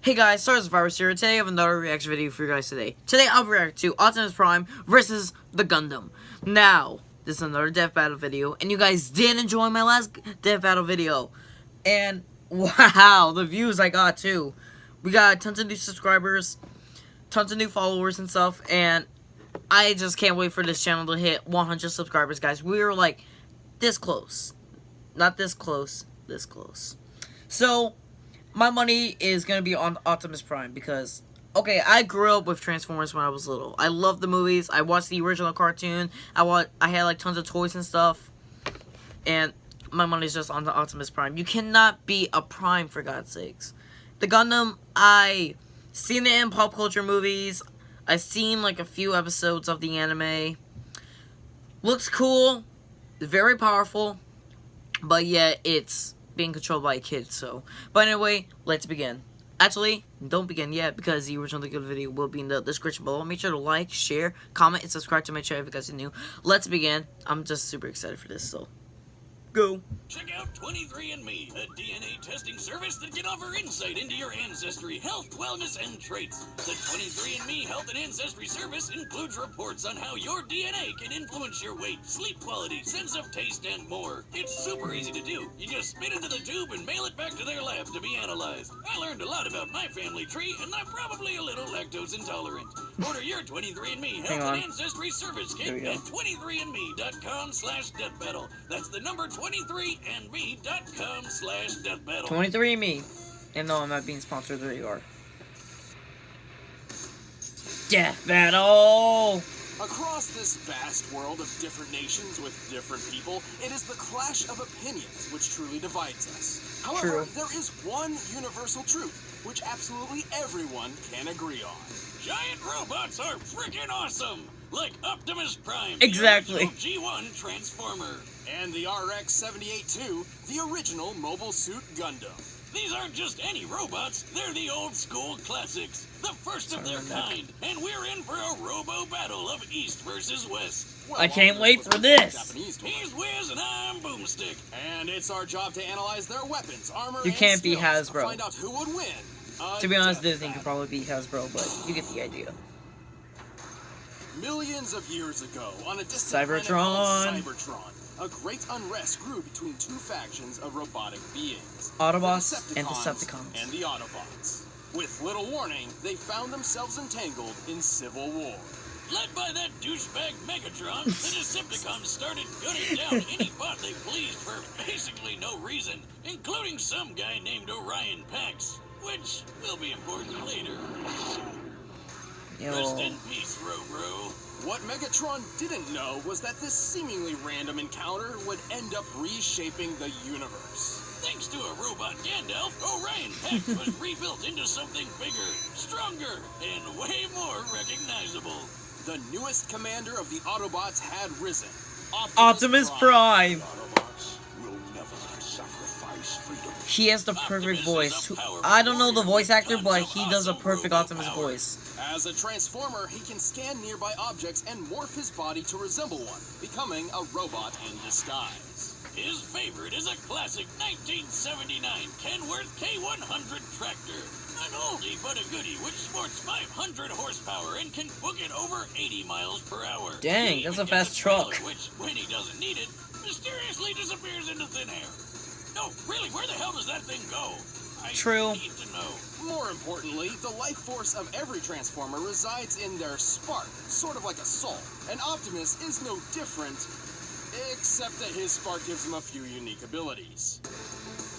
Hey guys, Virus here. Today I have another reaction video for you guys today. Today I'll react to Optimus Prime versus the Gundam. Now, this is another death battle video, and you guys did enjoy my last death battle video. And wow, the views I got too. We got tons of new subscribers, tons of new followers and stuff, and I just can't wait for this channel to hit 100 subscribers, guys. We were like this close. Not this close, this close. So, my money is going to be on Optimus Prime because, okay, I grew up with Transformers when I was little. I loved the movies. I watched the original cartoon. I had like tons of toys and stuff. And my money's just on the Optimus Prime. You cannot beat a Prime, for God's sakes. The Gundam, I seen it in pop culture movies. I've seen like a few episodes of the anime. Looks cool. Very powerful. But yet, it's being controlled by a kid, so. But anyway, let's begin. Actually, don't begin yet, because the original video will be in the description below. Make sure to like, share, comment, and subscribe to my channel if you guys are new. Let's begin. I'm just super excited for this, so. Go. Check out 23andMe, a DNA testing service that can offer insight into your ancestry, health, wellness, and traits. The 23andMe Health and Ancestry Service includes reports on how your DNA can influence your weight, sleep quality, sense of taste, and more. It's super easy to do. You just spit into the tube and mail it back to their lab to be analyzed. I learned a lot about my family tree, and I'm probably a little lactose intolerant. Order your 23andMe Health and Ancestry Service kit at 23andme.com/deathbattle. That's the number 23andme.com/deathbattle. 23andMe. And no, I'm not being sponsored. There you are. Death battle! Across this vast world of different nations with different people, it is the clash of opinions which truly divides us. However, there is one universal truth, which absolutely everyone can agree on. Giant robots are freaking awesome! Like Optimus Prime, exactly. The G1 Transformer. And the RX-78-2, the original Mobile Suit Gundam. These aren't just any robots, they're the old school classics, the first of their kind, and we're in for a robo battle of East versus West. Well, I can't wait for this. He's Wiz and I'm Boomstick. And it's our job to analyze their weapons, armor, you can't be Hasbro. Find out who would win. To be honest, Disney could probably be Hasbro, but you get the idea. Millions of years ago, on a distant Cybertron, a great unrest grew between two factions of robotic beings. Autobots and Decepticons. And the Autobots. With little warning, they found themselves entangled in civil war. Led by that douchebag Megatron, the Decepticons started gunning down any bot they pleased for basically no reason, including some guy named Orion Pax, which will be important later. Rest in peace, Robro. What Megatron didn't know was that this seemingly random encounter would end up reshaping the universe. Thanks to a robot Gandalf, Orion Pax was rebuilt into something bigger, stronger, and way more recognizable. The newest commander of the Autobots had risen. Optimus Prime. Autobots will never sacrifice freedom. He has the perfect voice. I don't know the voice actor, but he does a perfect Optimus voice. As a Transformer, he can scan nearby objects and morph his body to resemble one, becoming a robot in disguise. His favorite is a classic 1979 Kenworth K100 tractor. An oldie but a goodie which sports 500 horsepower and can book it over 80 miles per hour. Dang, that's a fast truck. Which, when he doesn't need it, mysteriously disappears into thin air. No, really, where the hell does that thing go? True. I need to know. More importantly, the life force of every Transformer resides in their spark, sort of like a soul. And Optimus is no different, except that his spark gives him a few unique abilities.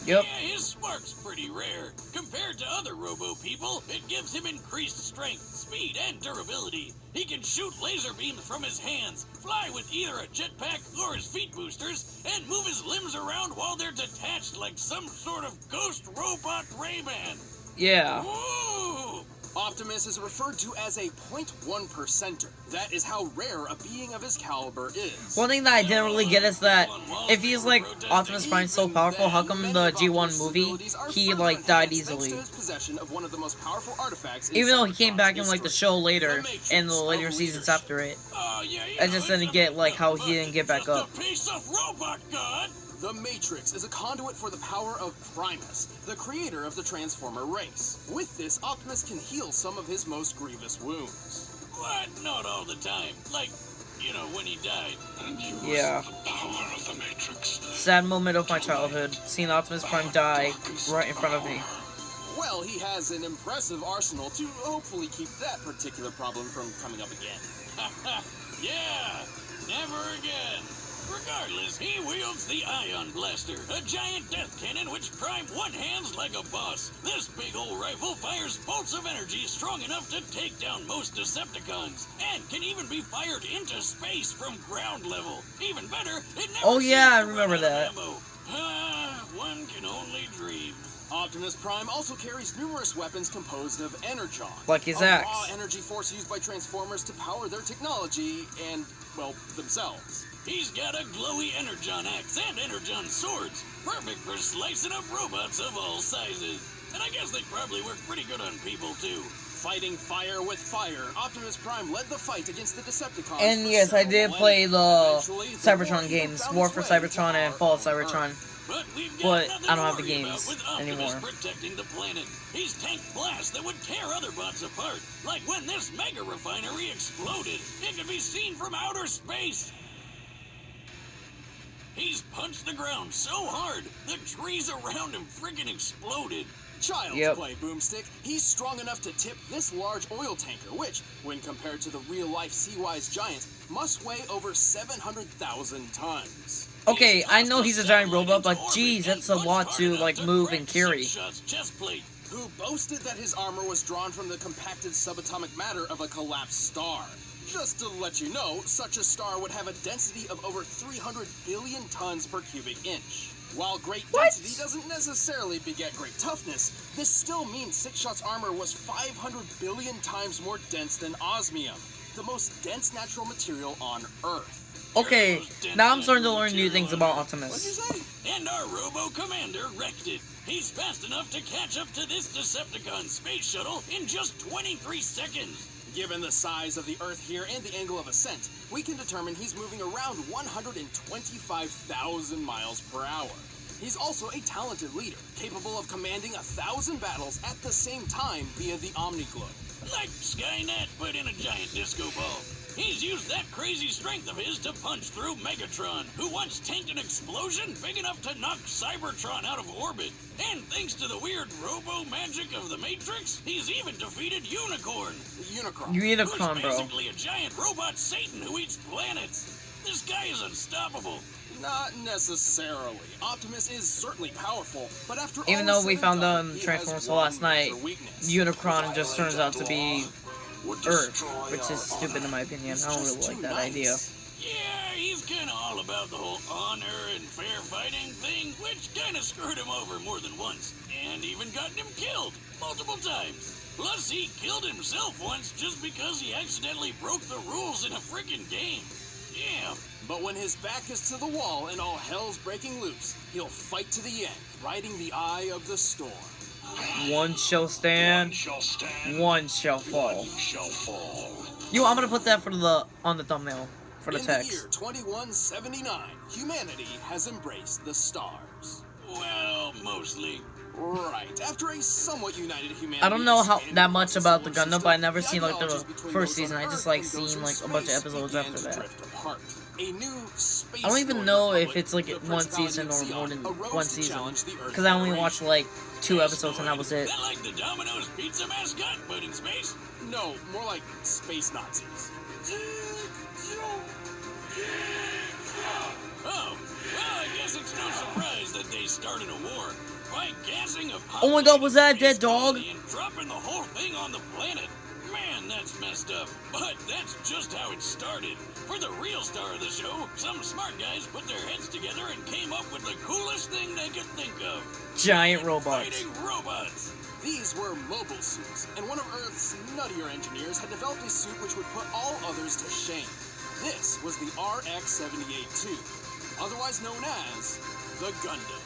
Yep. Yeah, his spark's pretty rare. Compared to other robo people, it gives him increased strength, speed, and durability. He can shoot laser beams from his hands, fly with either a jetpack or his feet boosters, and move his limbs around while they're detached like some sort of ghost robot Rayman. Yeah. Woo! Optimus is referred to as a 0.1%er. That is how rare a being of his caliber is. One thing that I didn't really get is that if he's like Optimus Prime so powerful, how come the G1 movie he like died easily? Even though he came back in like the show later and the later seasons after it, I just didn't get like how he didn't get back up. Piece of robot god. The Matrix is a conduit for the power of Primus, the creator of the Transformer race. With this, Optimus can heal some of his most grievous wounds. What? Not all the time. Like, you know, when he died. Yeah. The power of the Matrix. Sad moment of my childhood, seeing Optimus Prime die right in front of me. Well, he has an impressive arsenal to hopefully keep that particular problem from coming up again. Yeah, never again. Regardless, he wields the Ion Blaster, a giant death cannon which Prime one-hands like a boss. This big old rifle fires bolts of energy strong enough to take down most Decepticons, and can even be fired into space from ground level. Even better, it never Oh yeah, I seems to remember run out of that. ammo. One can only dream. Optimus Prime also carries numerous weapons composed of energon. Like his a axe. raw energy force used by Transformers to power their technology and, well, themselves. He's got a glowy energon axe and energon swords, perfect for slicing up robots of all sizes. And I guess they probably work pretty good on people too. Fighting fire with fire, Optimus Prime led the fight against the Decepticons. And for yes, I several did millennia. play the Eventually, Cybertron war games, found War its for way Cybertron to and our Fall of own Cybertron. Earth. But we've got But nothing I don't to have the worry games about with Optimus anymore. protecting the planet. He's tanked blasts that would tear other bots apart. Like when this mega refinery exploded. It could be seen from outer space. He's punched the ground so hard, the trees around him freaking exploded. Child's Yep. play, Boomstick. He's strong enough to tip this large oil tanker, which, when compared to the real-life sea-wise giant, must weigh over 700,000 tons. Okay, I know he's a giant robot, but geez, that's a lot to like move and carry. Who boasted that his armor was drawn from the compacted subatomic matter of a collapsed star. Just to let you know, such a star would have a density of over 300 billion tons per cubic inch. While great density doesn't necessarily beget great toughness, this still means Six Shot's armor was 500 billion times more dense than osmium, the most dense natural material on Earth. Okay, now I'm starting to learn new things about What'd you Optimus. say? And our robo-commander wrecked it. He's fast enough to catch up to this Decepticon space shuttle in just 23 seconds. Given the size of the Earth here and the angle of ascent, we can determine he's moving around 125,000 miles per hour. He's also a talented leader, capable of commanding 1,000 battles at the same time via the Omniglobe. Like Skynet, but in a giant disco ball. He's used that crazy strength of his to punch through Megatron, who once tanked an explosion big enough to knock Cybertron out of orbit. And thanks to the weird robo-magic of the Matrix, he's even defeated Unicorn. Unicron. Unicron, who's bro. basically a giant robot Satan who eats planets. This guy is unstoppable. Not necessarily. Optimus is certainly powerful, but after Even all though is we said found and done, the he Transformers has for last one night, major weakness. Unicron just turns out to be Earth, which is stupid in my opinion. I don't really like that idea. Yeah, he's kinda all about the whole honor and fair fighting thing, which kinda screwed him over more than once, and even gotten him killed multiple times. Plus, he killed himself once just because he accidentally broke the rules in a freaking game. Yeah. But when his back is to the wall and all hell's breaking loose, he'll fight to the end, riding the eye of the storm. One shall stand, one shall fall. Yo, I'm gonna put that for on the thumbnail for the In text. the year 2179, humanity has embraced the stars. Well, mostly. Right. After a somewhat united humanity. I don't know how expanded that much across about the the solar Gundam, but I system, never seen like the ideologies between first those season. on I just Earth like and seen those in like a bunch of space episodes began after to that. drift apart. A new space I don't even Lord know if Republic, it's like the one Principality season of or Zeon, more than arose one to season. challenge the Earth Because I only Federation. watched like 2 episodes and that was it. That like the Domino's pizza mascot, but in space? No, more like space Nazis. Oh, well, I guess it's no surprise that they started a war by gassing a Oh my God, was that a space dead dog? colony and dropping the whole thing on the planet. Man, that's messed up. But that's just how it started. For the real star of the show, some smart guys put their heads together and came up with the coolest thing they could think of. Giant robots. Fighting robots. These were mobile suits, and one of Earth's nuttier engineers had developed a suit which would put all others to shame. This was the RX-78-2, otherwise known as the Gundam.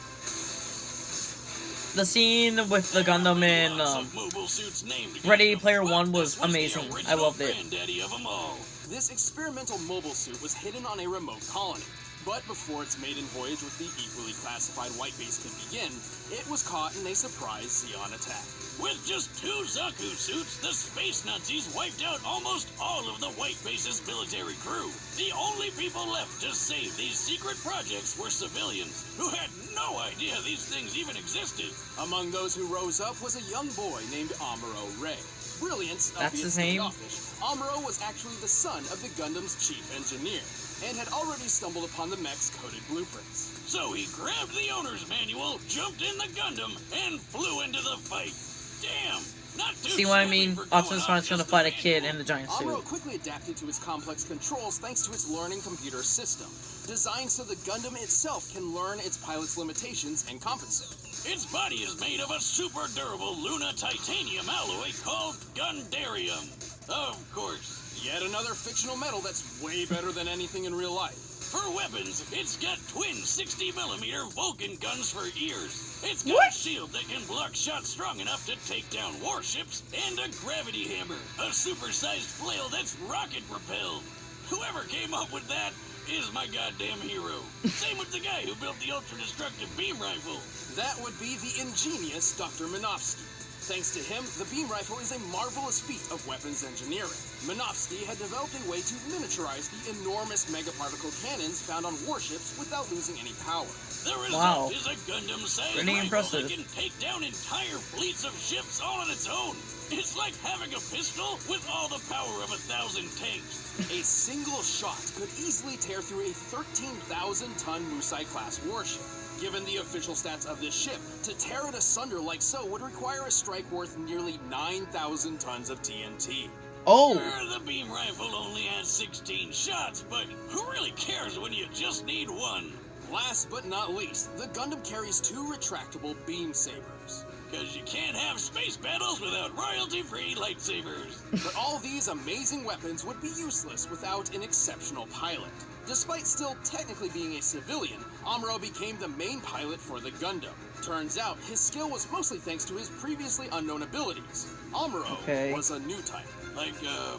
The scene with the Gundam in Lots of mobile suits named Ready Gundam, Player but One was this the amazing. I original loved it. granddaddy of 'em all. This experimental mobile suit was hidden on a remote colony. But before its maiden voyage with the equally classified white base could begin, it was caught in a surprise Zeon attack. With just 2 Zaku suits, the space Nazis wiped out almost all of the white base's military crew. The only people left to save these secret projects were civilians, who had no idea these things even existed. Among those who rose up was a young boy named Amuro Ray. Brilliant, That's his name? Amuro was actually the son of the Gundam's chief engineer, and had already stumbled upon the mech's coded blueprints. So he grabbed the owner's manual, jumped in the Gundam, and flew into the fight. Damn! Not too See what I shabby mean? for Optimus going Prime's trying to off fight a just kid manual. in the giant suit. Amuro quickly adapted to its complex controls thanks to its learning computer system, designed so the Gundam itself can learn its pilot's limitations and compensate. Its body is made of a super durable Luna titanium alloy called Gundarium. Of course. Yet another fictional metal that's way better than anything in real life. For weapons, it's got twin 60mm Vulcan guns for ears. It's got What? a shield that can block shots strong enough to take down warships, and a gravity hammer, a supersized flail that's rocket propelled. Whoever came up with that is my goddamn hero. Same with the guy who built the ultra-destructive beam rifle. That would be the ingenious Dr. Minovsky. Thanks to him, the beam rifle is a marvelous feat of weapons engineering. Minovsky had developed a way to miniaturize the enormous megaparticle cannons found on warships without losing any power. The Wow. result is a Gundam-sized Pretty rifle impressive. that can take down entire fleets of ships all on its own. It's like having a pistol with all the power of 1,000 tanks. A single shot could easily tear through a 13,000-ton Musai-class warship. Given the official stats of this ship, to tear it asunder like so would require a strike worth nearly 9,000 tons of TNT. Oh! Sure, the beam rifle only has 16 shots, but who really cares when you just need one? Last but not least, the Gundam carries 2 retractable beam sabers. Because you can't have space battles without royalty-free lightsabers. But all these amazing weapons would be useless without an exceptional pilot. Despite still technically being a civilian, Amuro became the main pilot for the Gundam. Turns out, his skill was mostly thanks to his previously unknown abilities. Amuro was a new type. Like,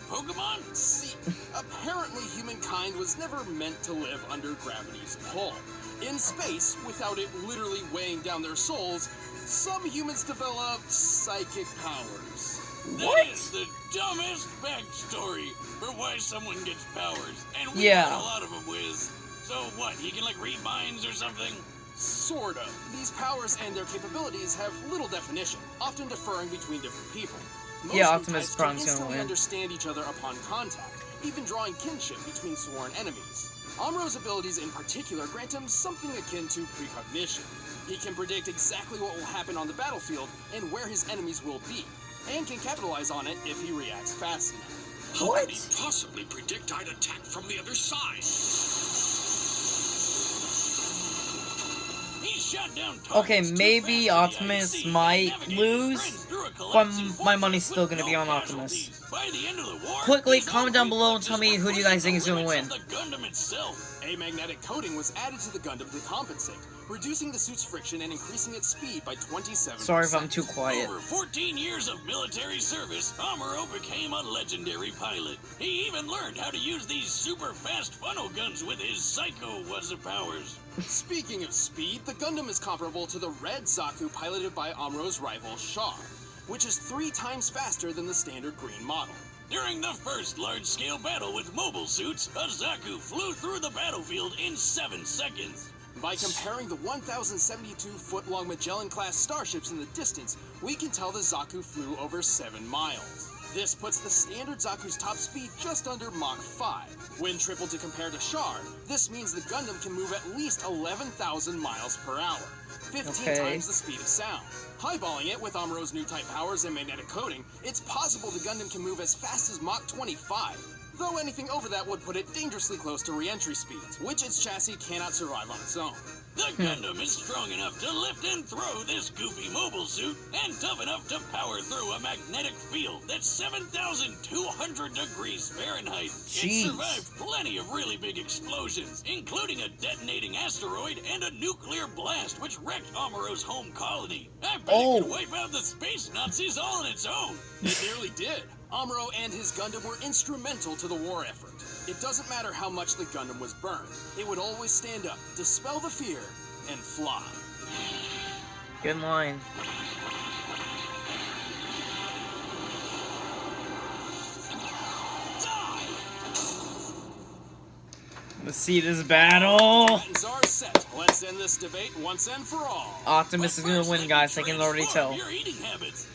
Pokemon? See, apparently humankind was never meant to live under gravity's pull. In space, without it literally weighing down their souls, some humans develop psychic powers. That is the dumbest backstory for why someone gets powers. And we Yeah. got a lot of them with. So what, he can like read minds or something? Sort of. These powers and their capabilities have little definition, often differing between different people. Most Yeah, new Optimus types can Prime's gonna instantly win. understand each other upon contact, even drawing kinship between sworn enemies. Amuro's abilities in particular grant him something akin to precognition. He can predict exactly what will happen on the battlefield and where his enemies will be, and can capitalize on it if he reacts fast enough. How could he possibly predict I'd attack from the other side? He shot down Okay, targets too maybe fast for the Optimus IC, might navigating lose, friends through a but collapsing my fortress money's still with gonna no be on Optimus. casualties. By the end of the war, Quickly, these comment down below and reflexes tell me were who do you guys think is pushing gonna the win. limits of the Gundam itself. A magnetic coating was added to the Gundam to compensate, reducing the suit's friction and increasing its speed by 27%. Sorry if I'm too quiet. Over 14 years of military service, Amuro became a legendary pilot. He even learned how to use these super fast funnel guns with his psycho powers. Speaking of speed, the Gundam is comparable to the red Zaku piloted by Amuro's rival Char, which is 3 times faster than the standard green model. During the first large-scale battle with mobile suits, a Zaku flew through the battlefield in 7 seconds. By comparing the 1,072-foot-long Magellan-class starships in the distance, we can tell the Zaku flew over 7 miles. This puts the standard Zaku's top speed just under Mach 5. When tripled to compare to Char, this means the Gundam can move at least 11,000 miles per hour, 15 times the speed of sound. Highballing it with Amuro's new type powers and magnetic coating, it's possible the Gundam can move as fast as Mach 25. Though anything over that would put it dangerously close to re-entry speeds, which its chassis cannot survive on its own. The Gundam is strong enough to lift and throw this goofy mobile suit, and tough enough to power through a magnetic field that's 7,200 degrees Fahrenheit. Jeez. It survived plenty of really big explosions, including a detonating asteroid and a nuclear blast which wrecked Amuro's home colony. I bet it could wipe out the space Nazis all on its own. It nearly did. Amuro and his Gundam were instrumental to the war effort. It doesn't matter how much the Gundam was burned. It would always stand up, dispel the fear, and fly. Good line. Let's see this battle. Buttons are set. Let's end this debate once and for all. Optimus is gonna win, guys. I can already tell. Your eating habits.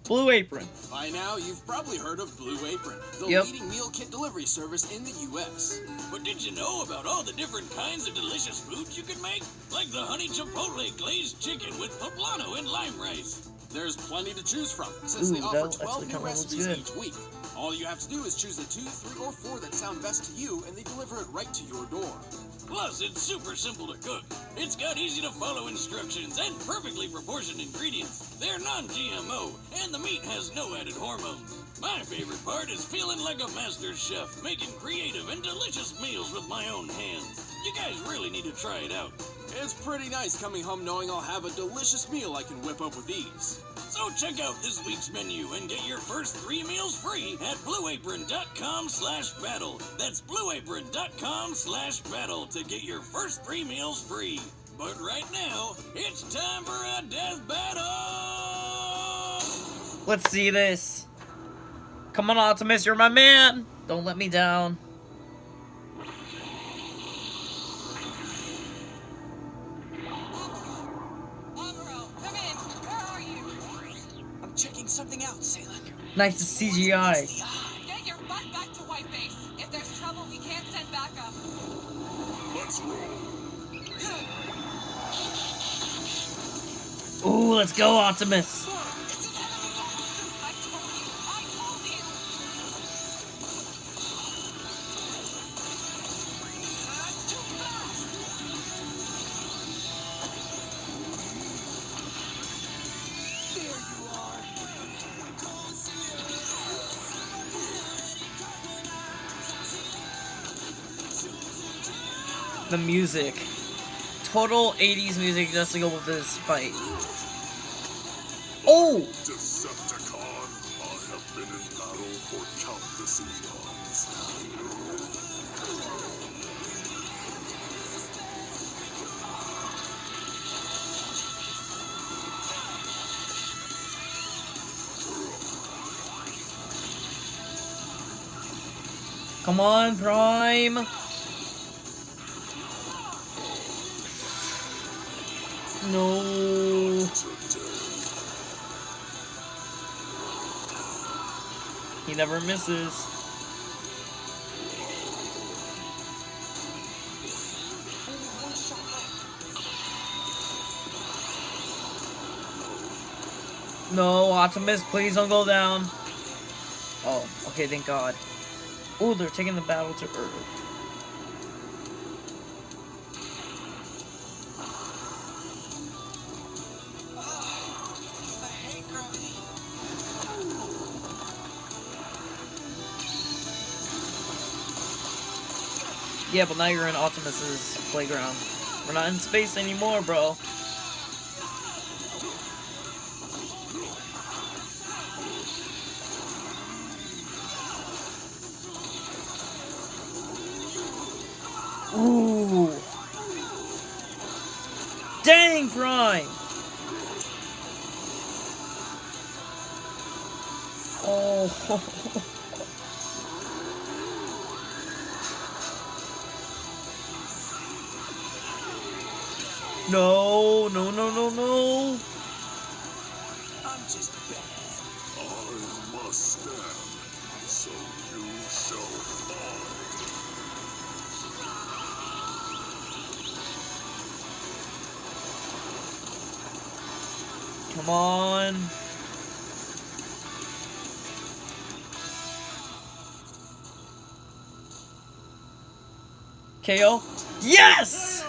Blue Apron. By now, you've probably heard of Blue Apron, the Yep. leading meal kit delivery service in the U.S. But did you know about all the different kinds of delicious foods you can make? Like the honey chipotle glazed chicken with poblano and lime rice. There's plenty to choose from, since Ooh, they offer that 12 actually new kinda looks recipes good. each week. All you have to do is choose the 2, 3, or 4 that sound best to you, and they deliver it right to your door. Plus, it's super simple to cook. It's got easy-to-follow instructions and perfectly proportioned ingredients. They're non-GMO, and the meat has no added hormones. My favorite part is feeling like a master chef, making creative and delicious meals with my own hands. You guys really need to try it out. It's pretty nice coming home knowing I'll have a delicious meal I can whip up with ease. So check out this week's menu and get your first 3 meals free at blueapron.com/battle. That's blueapron.com/battle to get your first 3 meals free. But right now, it's time for a death battle! Let's see this. Come on, Optimus, you're my man. Don't let me down. Checking something out, Salem. Nice to CGI. Get your butt back to White Base. If there's trouble, we can't send backup. Let's roll. Ooh, let's go, Optimus. I told you. That's too fast. There you are. The music. Total 80s music just to go with this fight. Oh! Decepticon, I have been in battle for countless eons. Come on, Prime. No. He never misses. No, Optimus, please don't go down. Oh, okay, thank God. Ooh, they're taking the battle to Earth. Yeah, but now you're in Optimus's playground. We're not in space anymore, bro. Ooh. Dang, Prime! Oh. No, no, no, no, no. I'm just bad. I must stand, so you shall fall. Come on. KO? Yes!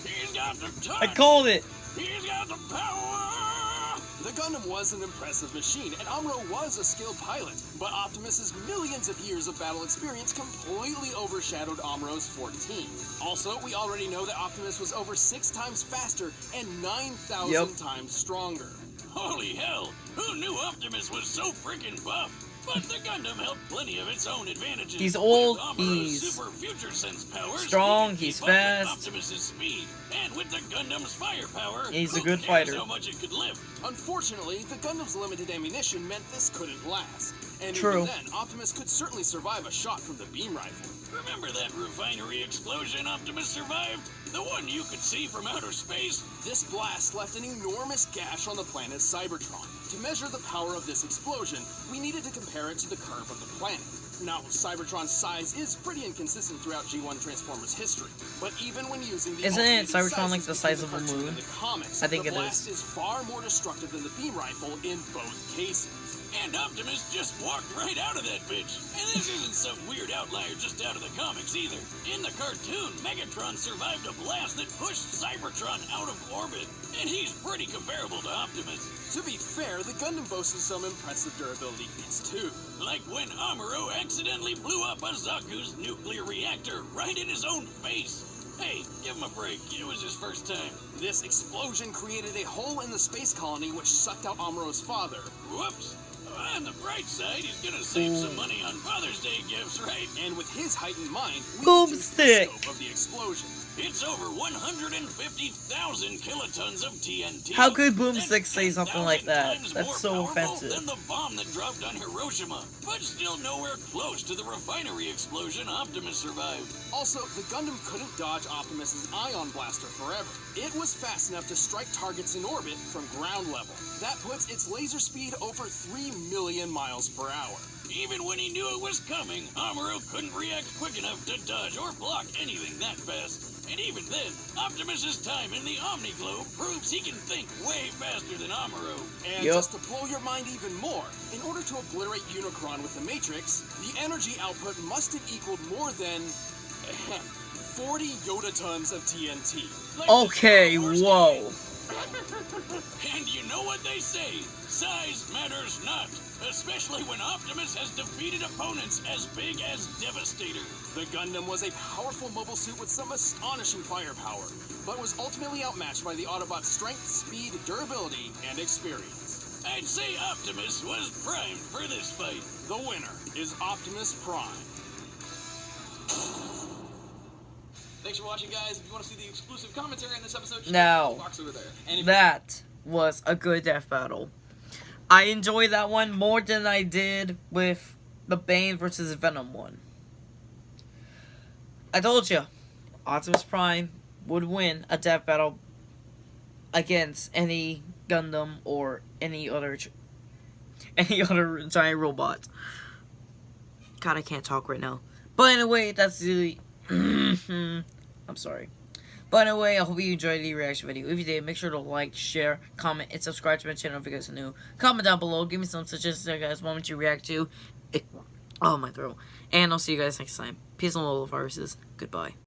He's got the touch! I called it. He's got the power! The Gundam was an impressive machine, and Amuro was a skilled pilot, but Optimus's millions of years of battle experience completely overshadowed Amuro's 14. Also, we already know that Optimus was over 6 times faster and 9,000 times stronger. Holy hell! Who knew Optimus was so freaking buff? But the Gundam held plenty of its own advantages. He's old, With Amuro's he's super future sense powers, strong, he could he's keep up with fast. Optimus's speed, and with the Gundam's firepower, He's a who good cares fighter. how much it could lift? Unfortunately, the Gundam's limited ammunition meant this couldn't last. And True. even then, Optimus could certainly survive a shot from the beam rifle. Remember that refinery explosion Optimus survived? The one you could see from outer space? This blast left an enormous gash on the planet Cybertron. To measure the power of this explosion, we needed to compare it to the curve of the planet. Now, Cybertron's size is pretty inconsistent throughout G1 Transformers history, but even when using the Isn't it alternating Cybertron like sizes the size between of a cartoon moon? and the comics, I think the it blast is. is far more destructive than the beam rifle in both cases. And Optimus just walked right out of that bitch. And this isn't some weird outlier just out of the comics either. In the cartoon, Megatron survived a blast that pushed Cybertron out of orbit. And he's pretty comparable to Optimus. To be fair, the Gundam boasted some impressive durability feats too. Like when Amuro accidentally blew up a Zaku's nuclear reactor right in his own face. Hey, give him a break. It was his first time. This explosion created a hole in the space colony which sucked out Amuro's father. Whoops. On the bright side, he's gonna save some money on Father's Day gifts, right? And with his heightened mind, we Boomstick. deduced the scope of the explosion. It's over 150,000 kilotons of TNT. How could Boomstick That's say something like 10,000 that? times That's more so powerful offensive. Than the bomb that dropped on Hiroshima, but still nowhere close to the refinery explosion Optimus survived. Also, the Gundam couldn't dodge Optimus's ion blaster forever. It was fast enough to strike targets in orbit from ground level. That puts its laser speed over 3 million miles per hour. Even when he knew it was coming, Amuro couldn't react quick enough to dodge or block anything that fast. And even then, Optimus's time in the Omni-Globe proves he can think way faster than Amuro. And Yup. just to blow your mind even more, in order to obliterate Unicron with the Matrix, the energy output must have equaled more than 40 yotatons of TNT. Like the Okay, Star Wars whoa. game. And you know what they say, size matters not, especially when Optimus has defeated opponents as big as Devastator. The Gundam was a powerful mobile suit with some astonishing firepower, but was ultimately outmatched by the Autobot's strength, speed, durability, and experience. I'd say Optimus was primed for this fight. The winner is Optimus Prime. Thanks for watching, guys. If you want to see the exclusive commentary on this episode, check Now, out the box over there. And if That was a good death battle. I enjoyed that one more than I did with the Bane versus Venom one. I told you, Optimus Prime would win a death battle against any Gundam or any other giant robot. God, I can't talk right now. But anyway, that's the I'm sorry. But anyway, I hope you enjoyed the reaction video. If you did, make sure to like, share, comment, and subscribe to my channel if you guys are new. Comment down below. Give me some suggestions that you guys want me to react to. Oh, my throat. And I'll see you guys next time. Peace and love, viruses. Goodbye.